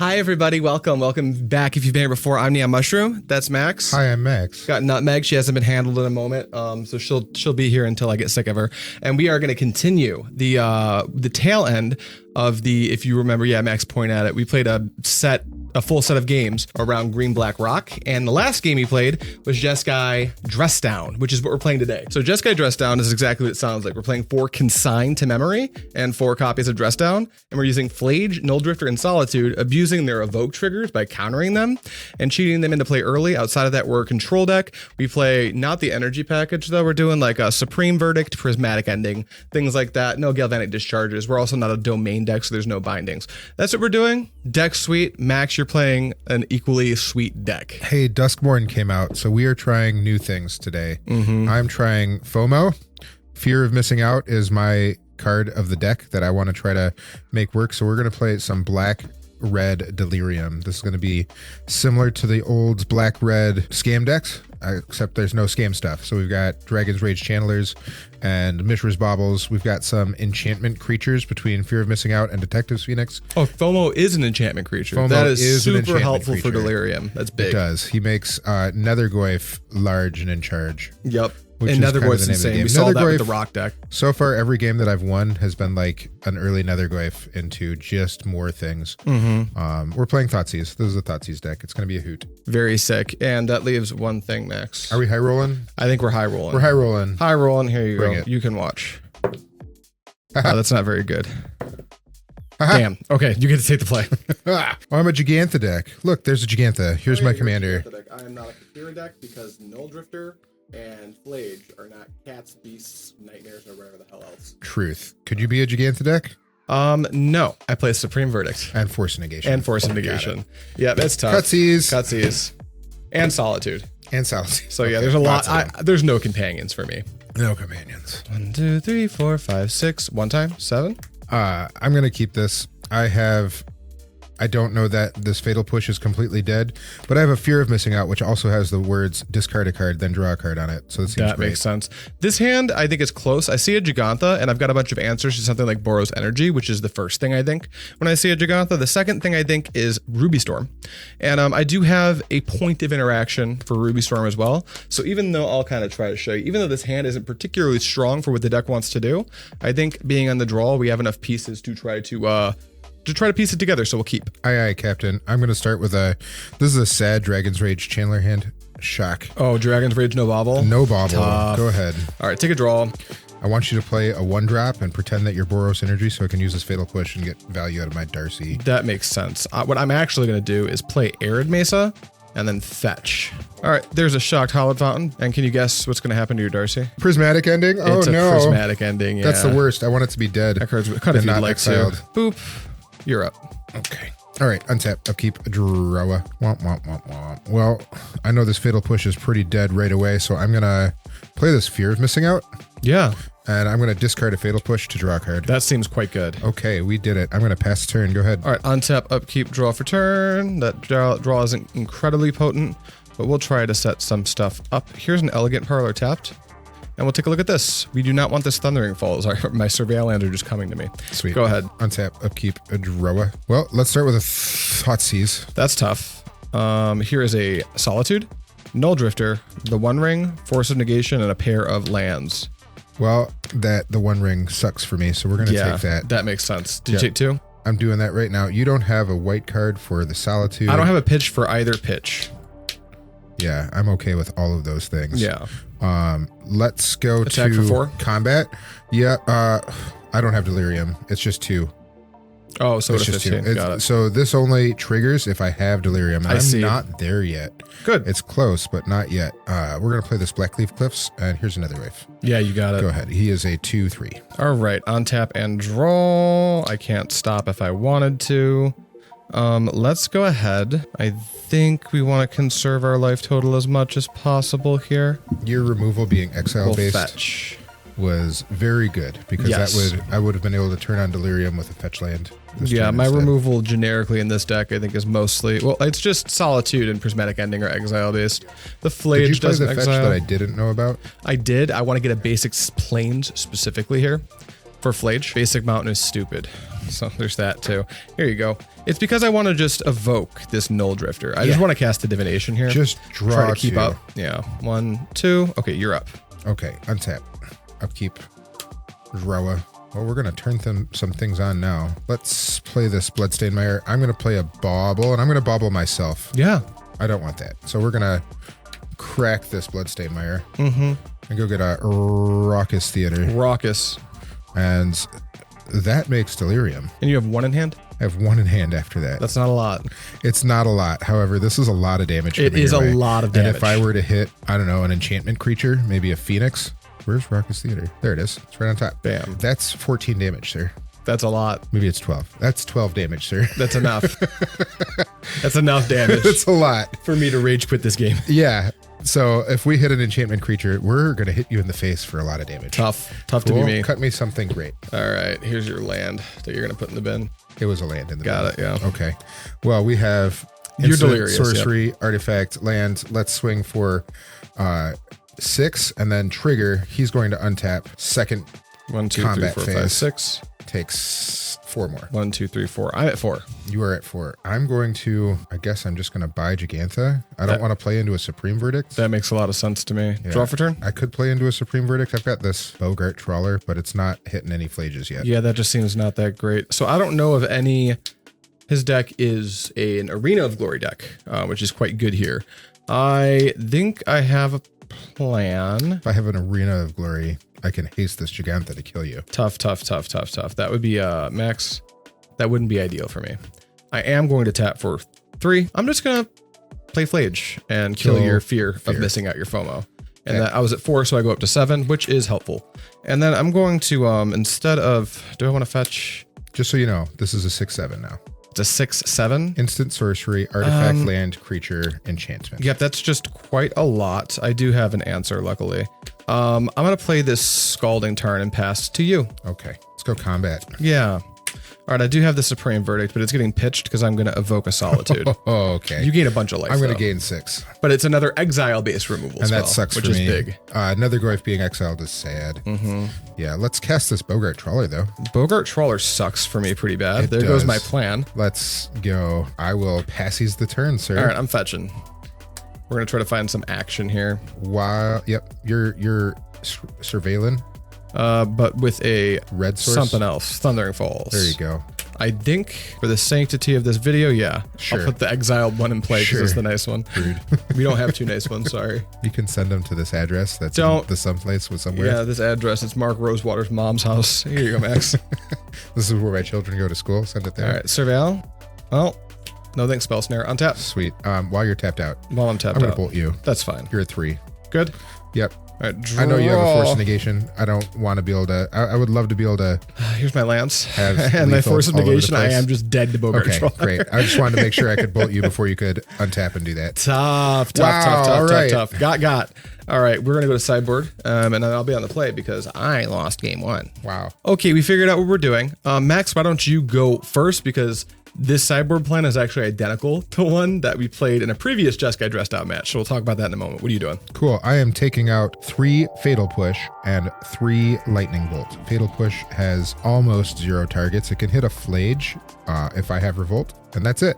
Hi everybody, welcome back. If you've been here before, I'm NeonMushroom. That's Max. Hi, I'm Max. Got Nutmeg. She hasn't been handled in a moment, so she'll be here until I get sick of her. And we are going to continue the tail end of the. If you remember, yeah, Max pointed at it. We played a full set of games around Green Black Rock, and the last game we played was Jeskai Dress Down, which is what we're playing today. So Jeskai Dress Down is exactly what it sounds like. We're playing 4 Consign to memory and 4 copies of Dress Down, and we're using Phlage, Nulldrifter, and Solitude, abusing their evoke triggers by countering them and cheating them into play early. Outside of that, we're a control deck. We play not the energy package though. We're doing like a Supreme Verdict, Prismatic Ending, things like that. No Galvanic Discharges. We're also not a domain deck, so there's no bindings. That's what we're doing. Deck sweet. Max, you're playing an equally sweet deck. Hey, Duskborn came out, so we are trying new things today. I'm trying FOMO. Fear of Missing Out is my card of the deck that I want to try to make work. So we're going to play some black-red Delirium. This is going to be similar to the old black-red scam decks, except there's no scam stuff. So we've got Dragon's Rage Channelers and Mishra's Baubles. We've got some enchantment creatures between Fear of Missing Out and Detective's Phoenix. Oh, FOMO is an enchantment creature. FOMO that is super helpful creature. for Delirium. That's big. It does. He makes Nethergoyf large and in charge. Yep. And Nethergoyf's insane. We saw that with the rock deck. So far, every game that I've won has been like an early Nethergoyf into just more things. We're playing Thoughtseize. This is a Thoughtseize deck. It's going to be a hoot. Very sick. And that leaves one thing, Max. Are we high rolling? I think we're high rolling. We're high rolling. High rolling. Here you Bring go. it. You can watch. Oh, that's not very good. Damn. Okay, you get to take the play. I'm a Gigantha deck. Look, there's a Gigantha. Here's my commander. I am not a computer deck because Nulldrifter and Phlage are not cats, beasts, nightmares, or whatever the hell else. Truth. Could you be a Gigantha deck? No. I play Supreme Verdict. And Force of Negation. And Force of Negation. Yeah, that's tough. Cutsies. And Solitude. And Solitude. So yeah, there's a lot. There's no companions for me. No companions. 1, 2, 3, 4, 5, 6. One time? 7? I'm going to keep this. I don't know that this Fatal Push is completely dead, but I have a Fear of Missing Out, which also has the words discard a card, then draw a card on it. So this seems that great. Makes sense. This hand, I think, is close. I see a Gigantha, and I've got a bunch of answers to something like Boros Energy, which is the first thing I think when I see a Gigantha. The second thing I think is Ruby Storm. And I do have a point of interaction for Ruby Storm as well. So even though I'll kind of try to show you, even though this hand isn't particularly strong for what the deck wants to do, I think being on the draw, we have enough pieces to try to piece it together, so we'll keep. Aye, Captain. I'm going to start with this is a sad Dragon's Rage Chandler hand. Shock. Oh, Dragon's Rage, no bobble? No bobble. Tough. Go ahead. All right, take a draw. I want you to play a 1-drop and pretend that you're Boros Energy so I can use this Fatal Push and get value out of my Darcy. That makes sense. What I'm actually going to do is play Arid Mesa and then fetch. All right, there's a shocked Hallowed Fountain. And can you guess what's going to happen to your Darcy? Prismatic Ending? Oh, it's a no. Prismatic Ending, yeah. That's the worst. I want it to be dead. That card's cut if you'd not like exiled. to. Boop. You're up. Okay. All right, untap, upkeep, draw. Womp, womp, womp, womp. Well, I know this Fatal Push is pretty dead right away, so I'm going to play this Fear of Missing Out. Yeah. And I'm going to discard a Fatal Push to draw a card. That seems quite good. Okay, we did it. I'm going to pass the turn. Go ahead. All right, untap, upkeep, draw for turn. That draw isn't incredibly potent, but we'll try to set some stuff up. Here's an Elegant Parlor tapped. And we'll take a look at this. We do not want this Thundering Falls. My Surveil lands are just coming to me. Sweet. Go ahead. Untap, upkeep, a draw. Well, let's start with a Thoughtseize. That's tough. Here is a Solitude, Nulldrifter, the One Ring, Force of Negation, and a pair of lands. Well, the One Ring sucks for me, so we're going to take that. That makes sense. Did you take 2? I'm doing that right now. You don't have a white card for the Solitude. I don't have a pitch for either pitch. Yeah, I'm okay with all of those things. Yeah. Let's go Attack to for 4? Combat. Yeah, I don't have Delirium. It's just 2. Oh, so it's it's just 2. Got it. So this only triggers if I have Delirium. And I'm not there yet. Good. It's close, but not yet. We're going to play this Blackcleave Cliffs, and here's another wave. Yeah, you got it. Go ahead. He is a 2/3. All right, untap and draw. I can't stop if I wanted to. Let's go ahead. I think we want to conserve our life total as much as possible here. Your removal being exile based fetch. Was very good because I would have been able to turn on Delirium with a fetch land. Yeah, my removal generically in this deck I think is mostly, well, it's just Solitude and Prismatic Ending or exile based. The Phlage Did you play doesn't the fetch exile. that I didn't know about? I did. I want to get a basic plains specifically here for Phlage. Basic Mountain is stupid. So there's that too. Here you go. It's because I want to just evoke this Nulldrifter. I just want to cast a divination here. Just draw Try to keep 2. up. Yeah. 1, 2. Okay, you're up. Okay, untap. Upkeep. Drawa. Well, we're going to turn some things on now. Let's play this Bloodstained Mire. I'm going to play a bauble, and I'm going to bauble myself. Yeah. I don't want that. So we're going to crack this Bloodstained Mire. Mm-hmm. And go get a Raucous Theater. Raucous. And that makes Delirium. And you have 1 in hand? I have 1 in hand after that. That's not a lot. It's not a lot. However, this is a lot of damage. It is a lot of damage. And if I were to hit, I don't know, an enchantment creature, maybe a Phoenix. Where's Raucous Theater? There it is. It's right on top. Bam. That's 14 damage, sir. That's a lot. Maybe it's 12. That's 12 damage, sir. That's enough. That's enough damage. That's a lot. For me to rage quit this game. Yeah. So if we hit an enchantment creature, we're going to hit you in the face for a lot of damage. Tough to be me. Cut me something great. All right. Here's your land that you're going to put in the bin. It was a land in the bin. Got it, yeah. Okay. Well, we have You're instant, delirious, sorcery, artifact, land. Let's swing for 6 and then trigger. He's going to untap. Second 1, 2, 3, combat 4, phase. 5, 6. Takes 4 more. 1, 2, 3, 4. I'm at 4. You are at 4. I'm going to, I guess I'm just going to buy Gigantha. I don't want to play into a Supreme Verdict. That makes a lot of sense to me. Yeah. Draw for turn? I could play into a Supreme Verdict. I've got this Boggart Trawler, but it's not hitting any Phlages yet. Yeah, that just seems not that great. So I don't know of any. His deck is an Arena of Glory deck, which is quite good here. I think I have a plan. If I have an Arena of Glory, I can haste this Gigantha to kill you. Tough. That would be max. That wouldn't be ideal for me. I am going to tap for 3. I'm just going to play Phlage and kill your fear of missing out your FOMO. And that I was at 4, so I go up to 7, which is helpful. And then I'm going to, instead of, do I want to fetch? Just so you know, this is a 6/7 now. It's a 6/7. Instant sorcery, artifact, land, creature, enchantment. Yep, that's just quite a lot. I do have an answer, luckily. I'm going to play this Scalding Tarn and pass to you. Okay, let's go combat. Yeah. All right, I do have the Supreme Verdict, but it's getting pitched because I'm going to evoke a Solitude. Oh, okay. You gain a bunch of life. I'm going to gain 6. But it's another exile-based removal and spell, that sucks which for is me. big. Another Goyf being exiled is sad. Yeah, let's cast this Boggart Trawler, though. Boggart Trawler sucks for me pretty bad. There goes my plan. Let's go. I will passies the turn, sir. All right, I'm fetching. We're going to try to find some action here. Wow. Yep, you're surveilling. But with a red source? Something else. Thundering Falls. There you go. I think for the sanctity of this video, yeah. Sure. I'll put the exiled one in play because it's the nice one. Rude. We don't have 2 nice ones, sorry. You can send them to this address that's Don't. in the someplace with somewhere. Yeah, this address, it's Mark Rosewater's mom's house. Here you go, Max. This is where my children go to school. Send it there. All right, Surveil. Well, no thanks, Spell Snare. Untap. Sweet. While you're tapped out, While I'm tapped I'm going out. to bolt you. That's fine. You're at 3. Good? Yep. All right, draw. I know you have a Force of Negation. I don't want to be able to. I would love to be able to. Here's my lance. Have and my lethal Force of all over the Negation, I place. am just dead to Boggart Okay, Trawler. great. I just wanted to make sure I could bolt you before you could untap and do that. Tough. Wow, all right. Got. All right, we're going to go to sideboard, and then I'll be on the play because I lost game 1. Wow. Okay, we figured out what we're doing. Max, why don't you go first because this sideboard plan is actually identical to one that we played in a previous Jeskai Dressed Out match. So we'll talk about that in a moment. What are you doing? Cool. I am taking out 3 Fatal Push and 3 Lightning Bolt. Fatal Push has almost 0 targets. It can hit a Phlage if I have Revolt, and that's it.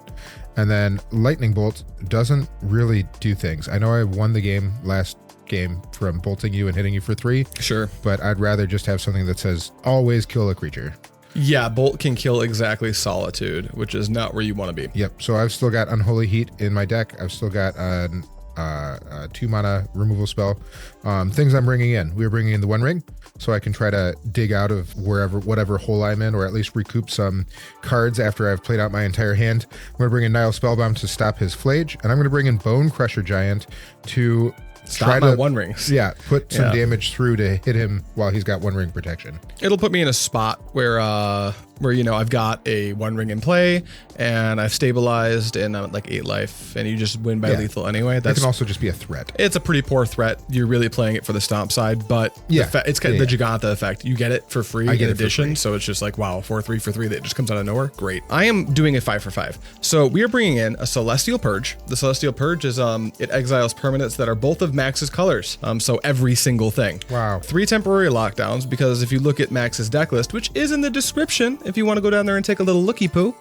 And then Lightning Bolt doesn't really do things. I know I won the game last game from bolting you and hitting you for 3. Sure. But I'd rather just have something that says always kill a creature. Yeah, Bolt can kill exactly Solitude, which is not where you want to be. Yep. So I've still got Unholy Heat in my deck. I've still got a 2 mana removal spell. Things I'm bringing in. We're bringing in the One Ring, so I can try to dig out of whatever hole I'm in, or at least recoup some cards after I've played out my entire hand. I'm going to bring in Nile Spellbound to stop his Phlage, and I'm going to bring in Bone Crusher Giant to Stop my One Rings. Yeah, put some damage through to hit him while he's got One Ring protection. It'll put me in a spot where you know I've got a One Ring in play and I've stabilized and I'm at like 8 life and you just win by lethal anyway. That can also just be a threat. It's a pretty poor threat. You're really playing it for the stomp side, but it's kind of the Gigantha effect. You get it for free in addition, so it's just like wow, 4/3 for 3 that just comes out of nowhere. Great. I am doing a 5 for 5. So we are bringing in a Celestial Purge. The Celestial Purge is it exiles permanents that are both of Max's colors. So every single thing. Wow. 3 temporary lockdowns because if you look at Max's deck list, which is in the description if you want to go down there and take a little looky poo.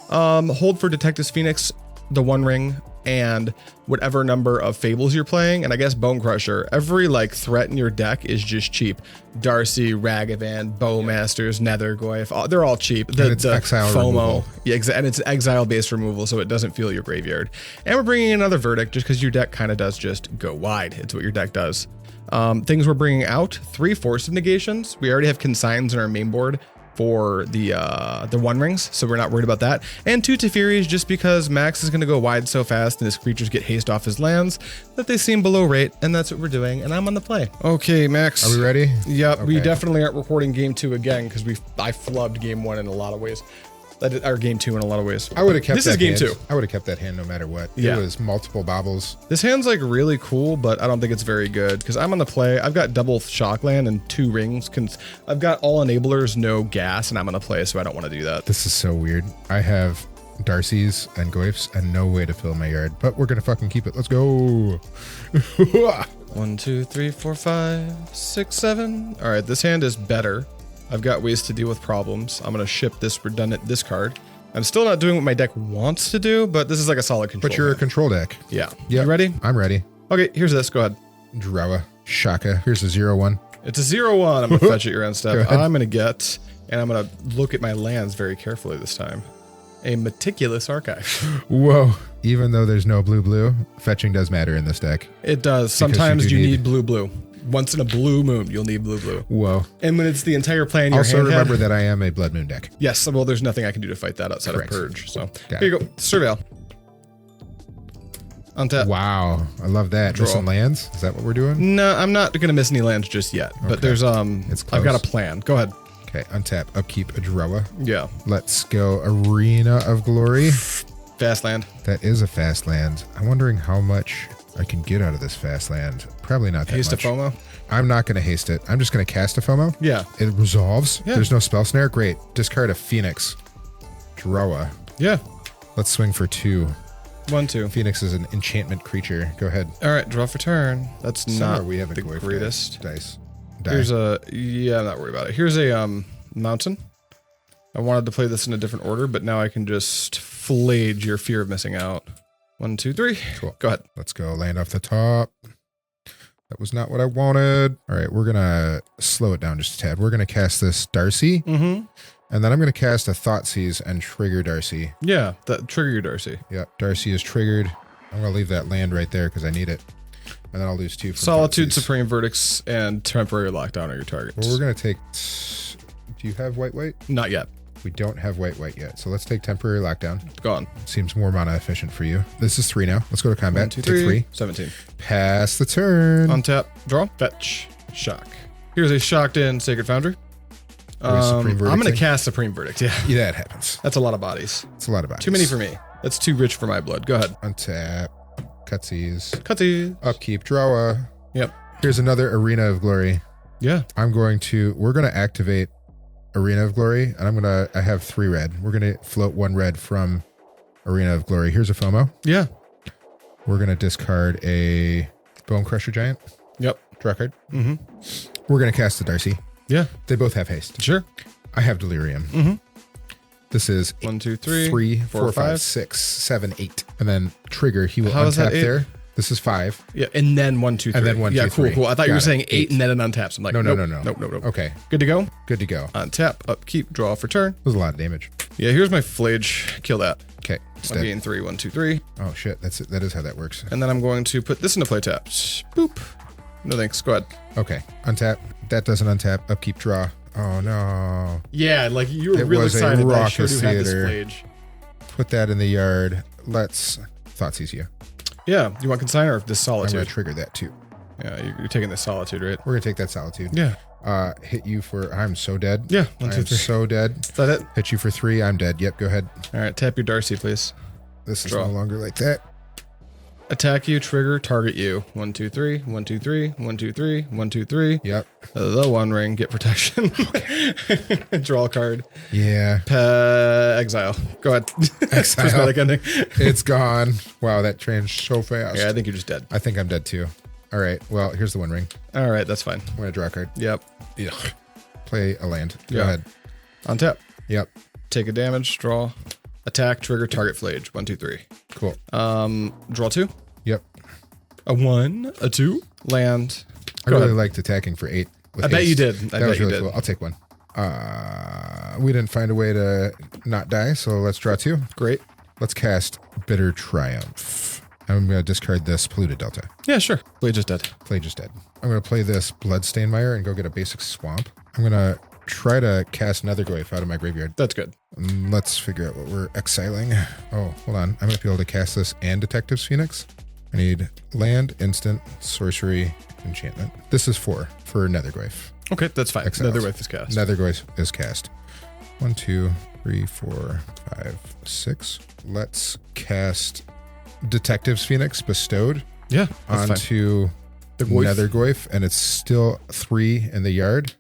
Hold for Detective's Phoenix, the One Ring, and whatever number of Fables you're playing, and I guess Bone Crusher. Every like threat in your deck is just cheap. Darcy, Ragavan, Bowmasters, Nethergoyf, they're all cheap. It's exile FOMO, removal. yeah, and it's exile-based removal, so it doesn't feel your graveyard. And we're bringing in another Verdict just because your deck kind of does just go wide. It's what your deck does. Things we're bringing out: 3 Force of Negations. We already have Consigns in our main board for the One Rings, so we're not worried about that. And 2 Teferis, just because Max is going to go wide so fast and his creatures get haste off his lands that they seem below rate, and that's what we're doing, and I'm on the play. Okay, Max. Are we ready? Yep, Okay. we definitely aren't recording game 2 again because I flubbed game 1 in a lot of ways. Or game 2 in a lot of ways. I would have kept This is game 2. I would have kept that hand no matter what. Yeah. It was multiple bobbles. This hand's like really cool, but I don't think it's very good because I'm on the play. I've got double Shockland and 2 rings. I've got all enablers, no gas, and I'm on the play, so I don't want to do that. This is so weird. I have Darcy's and Goyfs and no way to fill my yard, but we're gonna fucking keep it. Let's go. 1, 2, 3, 4, 5, 6, 7. All right, this hand is better. I've got ways to deal with problems. I'm gonna ship this redundant discard. I'm still not doing what my deck wants to do, but this is like a solid control. But you're a hand. control deck. Yeah. Yep. You ready? I'm ready. Okay, here's this. Go ahead. Drawa. Shaka. Here's a 0/1. It's a 0/1. I'm gonna fetch it your end Go step. ahead. I'm gonna get, and I'm gonna look at my lands very carefully this time. A Meticulous Archive. Whoa. Even though there's no blue, fetching does matter in this deck. It does. you Sometimes do you need- need blue. Once in a blue moon, you'll need blue. Whoa. And when it's the entire play in your Also hand remember head, that I am a Blood Moon deck. yes, well, there's nothing I can do to fight that outside Correct. of Purge. So Got here you go. Surveil. Untap. Wow. I love that. Draw. Missing lands? Is that what we're doing? No, I'm not gonna miss any lands just yet. But Okay. there's It's I've got a close. plan. Go ahead. Okay. Untap. Upkeep. A Drawa. Yeah. Let's go Arena of Glory. Fast land. That is a fast land. I'm wondering how much I can get out of this fast land. Probably not that Haste much. to FOMO. I'm not going to haste it. I'm just going to cast a FOMO. Yeah. It resolves. Yeah. There's no spell snare. Great. Discard a Phoenix. Drawa. Yeah. Let's swing for 2. 1, 2. Phoenix is an enchantment creature. Go ahead. All right, draw for turn. That's Somewhere not we have a the Goyf greatest. dice. Die. Here's yeah, I'm not worried about it. Here's a mountain. I wanted to play this in a different order, but now I can just Phlage your fear of missing out. 1, 2, 3. Cool. Go ahead. Let's go. Land off the top. That was not what I wanted. All right, we're going to slow it down just a tad. We're going to cast this Darcy, Mm-hmm. and then I'm going to cast a Thoughtseize and trigger Darcy. Yeah, that trigger your Darcy. Yep, Darcy is triggered. I'm going to leave that land right there because I need it. And then I'll lose 2 from Solitude, Thoughtseize. Supreme Verdicts, and Temporary Lockdown are your targets. Well, we're going to take... Do you have white? Not yet. We don't have white yet. So let's take temporary lockdown. Gone. Seems more mana efficient for you. This is 3 now. Let's go to combat. 1, 2, Take 3. 17. Pass the turn. Untap, draw, fetch, shock. Here's a shocked in Sacred Foundry. Supreme I'm Verdict going to thing? cast Supreme Verdict. Yeah, Yeah, that happens. that's a lot of bodies. It's a lot of bodies. Too many for me. That's too rich for my blood. Go ahead. Untap. Cutsies. Cutsy. Upkeep. Drawa. Yep. Here's another Arena of Glory. Yeah. We're going to activate Arena of Glory, and I have 3 red. We're going to float 1 red from Arena of Glory. Here's a FOMO. Yeah. We're going to discard a Bone Crusher Giant. Yep. Draw card. Mm-hmm. We're going to cast the Darcy. Yeah. They both have haste. Sure. I have Delirium. Mm-hmm. This is 1, 2, 3, 3, 4, 4, 5, 5. 6, 7, 8. And then trigger, he will How is that untap 8? there. This is 5. Yeah, and then 1, 2, 3. And then 1, yeah, 2, cool, 3. cool. I thought you Got were it. saying 8 8. and then an untaps. I'm like, No. Nope. Okay, Good to go. good to go. Untap, upkeep, draw for turn. That was a lot of damage. Yeah, here's my Phlage. Kill that. Okay, it's I'm dead. gain 3, 1, 2, 3. Oh shit, that's it. That is how that works. And then I'm going to put this into play tap. Boop. No thanks. Go ahead. Okay, untap. That doesn't untap. Upkeep, draw. Oh no. Yeah, like you were It really was a excited that I sure raucous do have this theater. Phlage. Put that in the yard. Let's Thoughtseize you. Yeah, you want Consign or this I'm Solitude? gonna trigger that too. Yeah, you're taking this Solitude, right? We're gonna take that Solitude. Yeah. Hit you for. I'm so dead. Yeah, 1, 2, I'm 3. so dead. Is that it? Hit you for 3. I'm dead. Yep. Go ahead. All right, tap your Darcy, please. This is Draw. no longer like that. Attack you, trigger, target you. 1, 2, 3, 1, 2, 3, 1, 2, 3, 1, 2, 3. Yep. The One Ring, get protection. Draw a card. Yeah. Exile. Go ahead. Exile. Prismatic Ending. It's gone. Wow, that changed so fast. Yeah, I think you're just dead. I think I'm dead too. All right. Well, here's the One Ring. All right, that's fine. I'm gonna draw a card. Yep. Play a land. Go Yeah. ahead. On tap. Yep. Take a damage, draw, attack, trigger, target Phlage. 1, 2, 3. Cool. Draw 2. Yep. A 1, a 2, land. I really liked attacking for 8. I bet you did. That was really cool. I'll take 1. We didn't find a way to not die, so let's draw 2. Great. Let's cast Bitter Triumph. I'm going to discard this Polluted Delta. Yeah, sure. Phlage is dead. Phlage is dead. I'm going to play this Bloodstained Mire and go get a basic Swamp. I'm going to try to cast Nethergoyf out of my graveyard. That's good. Let's figure out what we're exiling. Oh, hold on. I'm going to be able to cast this and Detective's Phoenix. I need land, instant, sorcery, enchantment. This is 4 for Nethergoyf. Okay, that's fine. Exiles. Nethergoyf is cast. Nethergoyf is cast. 1, 2, 3, 4, 5, 6. Let's cast Detective's Phoenix bestowed Yeah, onto the Nethergoyf, and it's still 3 in the yard.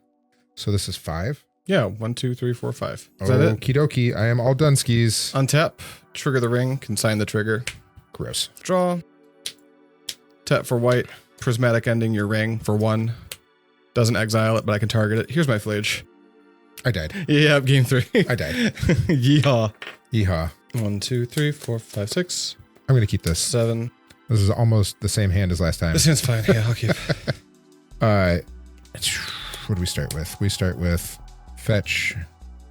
So this is 5. Yeah, 1, 2, 3, 4, 5. Is that it? Okie dokie. I am all done skis. Untap, trigger the ring, consign the trigger. Gross. Draw. Tap for white. Prismatic Ending your ring for 1. Doesn't exile it, but I can target it. Here's my Phlage. I died. Yeah, game 3. I died. Yeehaw. Yeehaw. 1, 2, 3, 4, 5, 6. I'm going to keep this. 7. This is almost the same hand as last time. This hand's fine. Yeah, I'll keep. What do we start with? We start with fetch,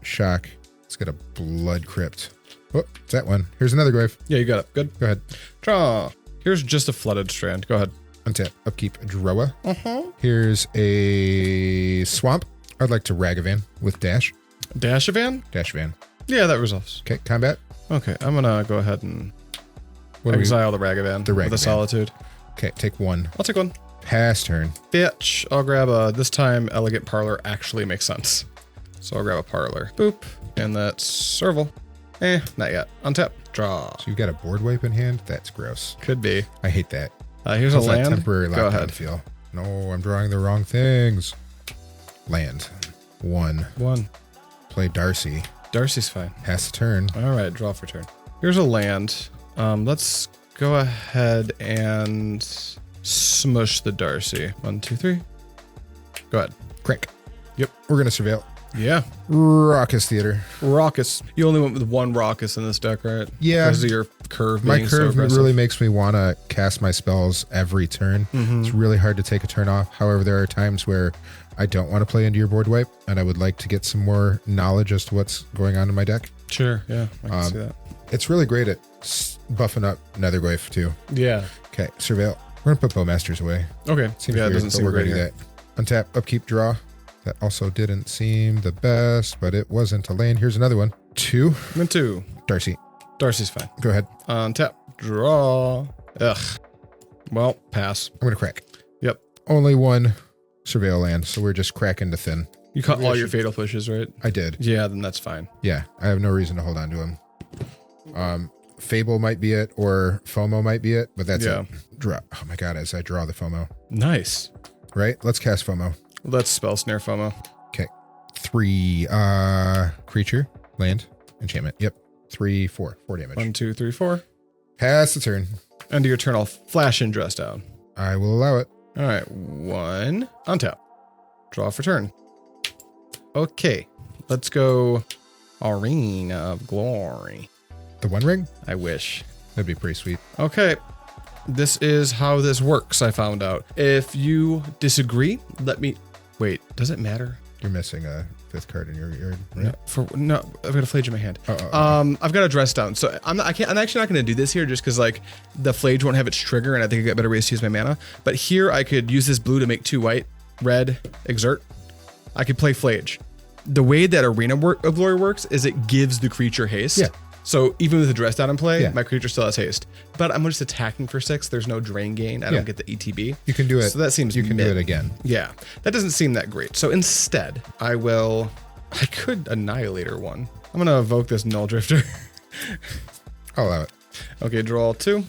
shock. Let's get a Blood Crypt. Oh, it's that one. Here's another grave. Yeah, you got it. Good. Go ahead. Draw. Here's just a Flooded Strand. Go ahead. Untap. Upkeep. Drawa. Here's a swamp. I'd like to Ragavan with dash. Dashavan? Dashavan. Yeah, that resolves. Okay, combat. Okay, I'm gonna go ahead and exile the Ragavan. The Ragavan. With the Solitude. Okay, take 1. I'll take 1. Pass turn. Bitch. I'll grab a, this time Elegant Parlor actually makes sense. So I'll grab a Parlor. Boop. And that's Serval. Not yet. Untap. Draw. So you've got a board wipe in hand? That's gross. Could be. I hate that. Here's a land. Temporary Go lockdown ahead. feel. No, I'm drawing the wrong things. Land. 1. Play Darcy. Darcy's fine. Pass the turn. All right, draw for turn. Here's a land. Let's go ahead and smush the Darcy. 1, 2, 3. Go ahead. Crank. Yep. We're going to surveil. Yeah. Raucous Theater. Raucous. You only went with 1 Raucous in this deck, right? Yeah. Because of your curve My being so curve aggressive. really makes me want to cast my spells every turn. It's really hard to take a turn off. However, there are times where I don't want to play into your board wipe, and I would like to get some more knowledge as to what's going on in my deck. Sure, yeah. I can see that. It's really great at buffing up Nethergoyf, too. Yeah. Okay, surveil. We're going to put Bowmasters away. Okay. Seems yeah, weird, it doesn't but seem we're great going to here. do that. Untap, upkeep, draw. That also didn't seem the best, but it wasn't a lane. Here's another one. 2. And 2. Darcy. Darcy's fine. Go ahead. Untap. Draw. Ugh. Well, pass. I'm going to crack. Yep. Only 1 surveil land, so we're just cracking to thin. You cut all your fatal pushes, right? I did. Yeah, then that's fine. Yeah, I have no reason to hold on to him. Fable might be it, or FOMO might be it, but that's it. Draw. Oh my god, as I draw the FOMO. Nice. Right? Let's cast FOMO. Let's Spell Snare FOMO. Okay. 3 creature, land, enchantment. Yep. 3, 4. 4 damage. 1, 2, 3, 4. Pass the turn. End of your turn, I'll flash and dress down. I will allow it. All right, 1. Untap. Draw for turn. Okay, let's go Arena of Glory. The 1 ring? I wish. That'd be pretty sweet. Okay, this is how this works, I found out. If you disagree, let me... Wait, does it matter? You're missing a 5th card in your yard, right? No, I've got a Phlage in my hand. Oh. I've got a dress down, so I'm actually not going to do this here just because like the Phlage won't have its trigger, and I think I got better ways to use my mana. But here I could use this blue to make 2 white, red, exert. I could play Phlage. The way that Arena of Glory works is it gives the creature haste. Yeah. So even with the dress down in play, Yeah. my creature still has haste. But I'm just attacking for 6. There's no drain gain. I don't get the ETB. You can do it. So that seems You can do it again. Yeah, that doesn't seem that great. So instead, I could Annihilator 1. I'm going to evoke this Nulldrifter. I'll allow it. Okay, draw 2.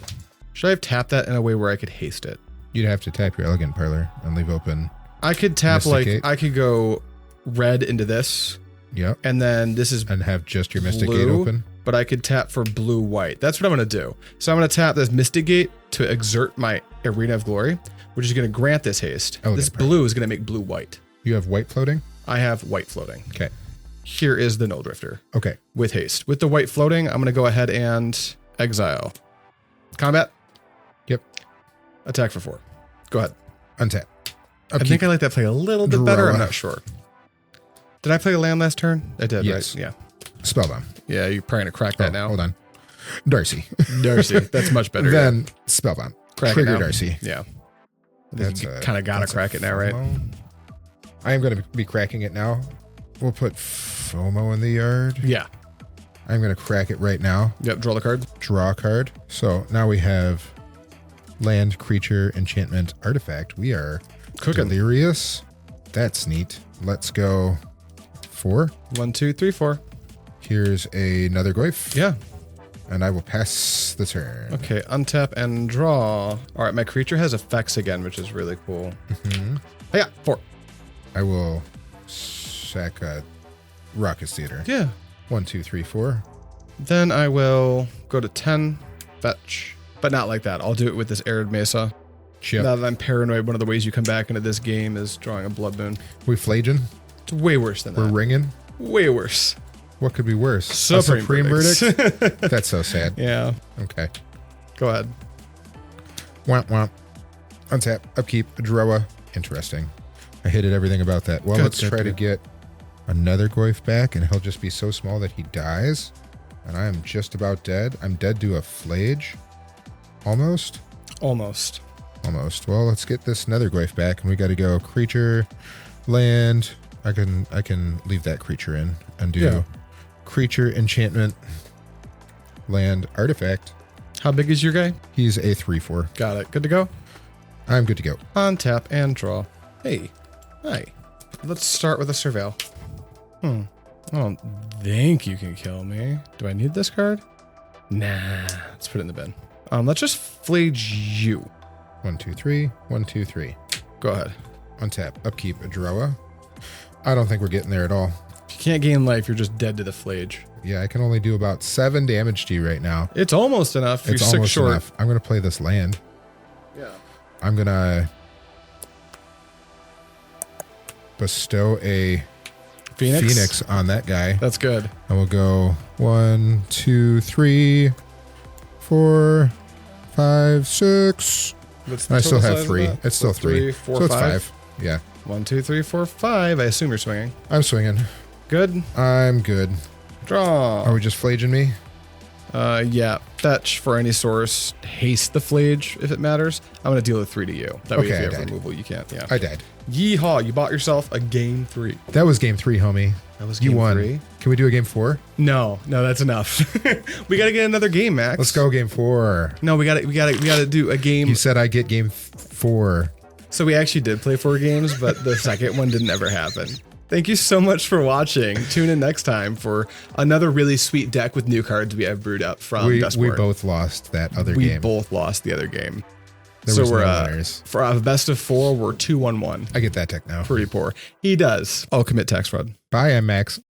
Should I have tapped that in a way where I could haste it? You'd have to tap your Elegant Parlor and leave open. I could tap Mysticate. I could go red into this. Yep. And then this is And have just your Mystic Gate blue, open. but I could tap for blue-white. That's what I'm going to do. So I'm going to tap this Mystic Gate to exert my Arena of Glory, which is going to grant this haste. Elegant This Parlor. blue is going to make blue-white. You have white floating? I have white floating. Okay. Here is the Nulldrifter Okay. with haste. With the white floating, I'm going to go ahead and exile. Combat. Yep. Attack for 4. Go ahead. Untap. I think I like that play a little bit better. I'm not sure. Did I play a land last turn? I did, yes. right? Yeah. Spellbound. Yeah, you're probably going to crack that now. Hold on. Darcy. Darcy. That's much better. Then Spellbound. Crack Trigger it now. Darcy. Yeah. That's kind of got to crack it now, right? I am going to be cracking it now. We'll put FOMO in the yard. Yeah. I'm going to crack it right now. Yep, draw the card. Draw a card. So now we have land, creature, enchantment, artifact. We are Cooking. delirious. That's neat. Let's go 4. 1, 2, 3, 4. Here's another Goyf. Yeah. And I will pass the turn. Okay, untap and draw. All right, my creature has effects again, which is really cool. Mm-hmm. Oh, yeah, 4. I will sack a Raucous Theater. Yeah. 1, 2, 3, 4. Then I will go to 10, fetch. But not like that. I'll do it with this Arid Mesa. Yep. Now that I'm paranoid, one of the ways you come back into this game is drawing a Blood Moon. We Phlaging. It's way worse than We're that. ringing. Way worse. What could be worse? Supreme verdict? That's so sad. Yeah. Okay. Go ahead. Womp womp. Untap. Upkeep. Droa. Interesting. I hated everything about that. Well, let's try to get another Goyf back, and he'll just be so small that he dies. And I am just about dead. I'm dead to a Phlage. Almost. Almost. Almost. Well, let's get this nether Goyf back, and we got to go creature, land. I can leave that creature in and do creature, enchantment, land, artifact. How big is your guy? He's a 3/4. Got it. Good to go. I'm good to go. Untap and draw. Hey. Hi. Let's start with a Surveil. I don't think you can kill me. Do I need this card? Nah. Let's put it in the bin. Let's just Phlage you. 1, 2, 3. 1, 2, 3. Go ahead. Untap. Upkeep. Droa. I don't think we're getting there at all. If you can't gain life, you're just dead to the Phlage. Yeah, I can only do about 7 damage to you right now. It's almost enough. It's you're 6 almost short. enough. I'm going to play this land. Yeah. I'm going to bestow a Phoenix on that guy. That's good. And we'll go 1, 2, 3, 4, 5, 6. I still have 3. It's still 3. 4, so it's 5. 5. Yeah. 1, 2, 3, 4, 5. I assume you're swinging. I'm swinging. Good. I'm good. Draw. Are we just Phlaging me? Yeah. Fetch for any source. Haste the Phlage if it matters. I'm going to deal a 3 to you. That way Okay, if you I have died. removal, you can't. Yeah. I died. Yeehaw. You bought yourself a game 3. That was game 3, homie. That was You game won. 3. Can we do a game 4? No, that's enough. We got to get another game, Max. Let's go game 4. No, we got to do a game. You said I get game 4. So we actually did play 4 games, but the second one didn't ever happen. Thank you so much for watching. Tune in next time for another really sweet deck with new cards we have brewed up from We Dustboard. both lost that other We game. both lost the other game. There was we're no winners. for a best of 4, we're 2-1-1. I get that tech now. Pretty poor. He does. I'll commit tax fraud. Bye, I'm Max.